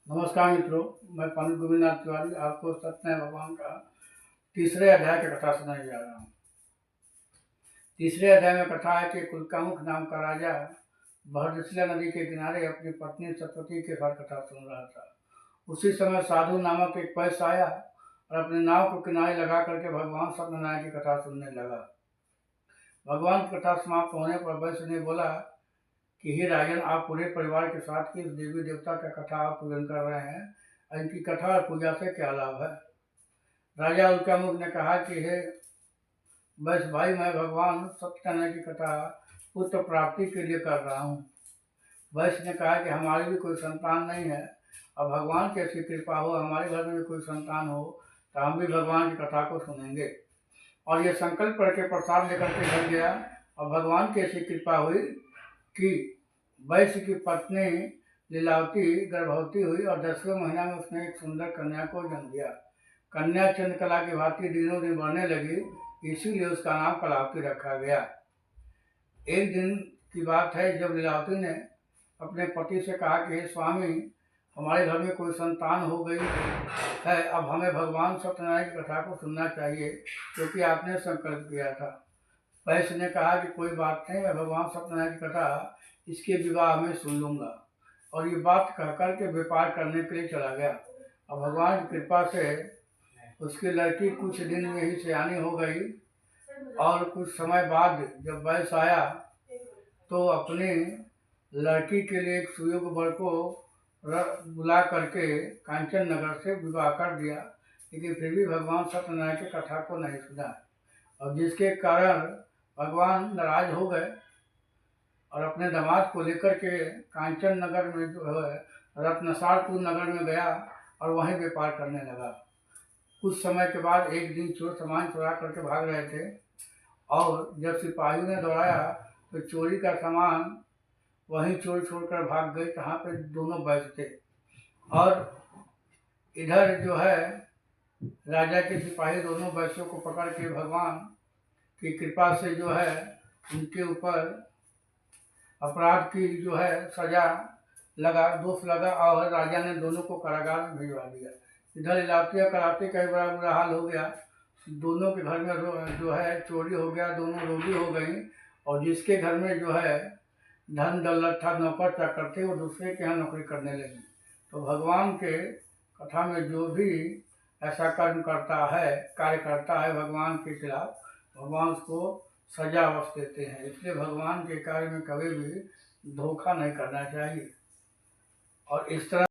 नमस्कार मित्रों, मैं पंडित गोविंदनाथ तिवारी आपको सत्यनारायण भगवान का तीसरे अध्याय की कथा सुनाने जा रहा हूँ। तीसरे अध्याय में कथा है कि कुलकामुख नाम का राजा भद्रशिला नदी के किनारे अपनी पत्नी सतवती के साथ कथा सुन रहा था। उसी समय साधु नामक एक वैश्य आया और अपने नाव को किनारे लगा करके भगवान सत्यनारायण की कथा सुनने लगा। भगवान की कथा समाप्त होने पर वैश्य ने बोला कि हे राजन, आप पूरे परिवार के साथ ही देवी देवता का कथा आप पूजन कर रहे हैं, इनकी कथा और पूजा से क्या लाभ है। राजा उल्कामुख ने कहा कि हे वैश्य भाई, मैं भगवान सत्यनारायण की कथा पुत्र प्राप्ति के लिए कर रहा हूँ। वैश्य ने कहा कि हमारी भी कोई संतान नहीं है, और भगवान की ऐसी कृपा हो, हमारे घर में भी कोई संतान हो तो हम भी भगवान की कथा को सुनेंगे। और ये संकल्प करके प्रसाद लेकर के घर गया, और भगवान की ऐसी कृपा हुई कि वैश्य की पत्नी लीलावती गर्भवती हुई और 10वें महीना में उसने एक सुंदर कन्या को जन्म दिया। कन्या चंद्रकला की भांति दिनों दिन बढ़ने लगी, इसीलिए उसका नाम कलावती रखा गया। एक दिन की बात है जब लीलावती ने अपने पति से कहा कि हे स्वामी, हमारे घर में कोई संतान हो गई है, अब हमें भगवान सत्यनारायण की कथा को सुनना चाहिए क्योंकि आपने संकल्प किया था। वैश्य ने कहा कि कोई बात नहीं, मैं भगवान सत्यनारायण की कथा इसके विवाह में सुन लूँगा। और ये बात कह कर के व्यापार करने के लिए चला गया। और भगवान की कृपा से उसकी लड़की कुछ दिन में ही सयानी हो गई। और कुछ समय बाद जब वैश्य आया तो अपनी लड़की के लिए एक सुयोग्य वर को बुला करके कांचन नगर से विवाह कर दिया, लेकिन फिर भी भगवान सत्यनारायण की कथा को नहीं सुना, और जिसके कारण भगवान नाराज हो गए और अपने दामाद को लेकर के कांचन नगर में जो है रत्नसारपुर नगर में गया और वहीं व्यापार करने लगा। कुछ समय के बाद एक दिन चोर सामान चुरा करके भाग रहे थे, और जब सिपाहियों ने दौड़ाया तो चोरी का सामान वहीं चोर छोड़कर भाग गए जहाँ पे दोनों वैश्य थे। और इधर जो है राजा के सिपाही दोनों वैश्यों को पकड़ के भगवान की कृपा से जो है उनके ऊपर अपराध की जो है सजा लगा, दोष लगा, और राजा ने दोनों को कारागार में भिजवा दिया। इधर लीलावती और कलावती का बड़ा बुरा हाल हो गया। दोनों के घर में जो है चोरी हो गया, दोनों रोगी हो गई, और जिसके घर में जो है धन दौलत था, नौकर चाकर थे, वो दूसरे के यहाँ नौकरी करने लगी। तो भगवान के कथा में जो भी ऐसा कर्म करता है, कार्य करता है भगवान के खिलाफ, भगवान उसको सजा अवश्य देते हैं। इसलिए भगवान के कार्य में कभी भी धोखा नहीं करना चाहिए। और इस तरह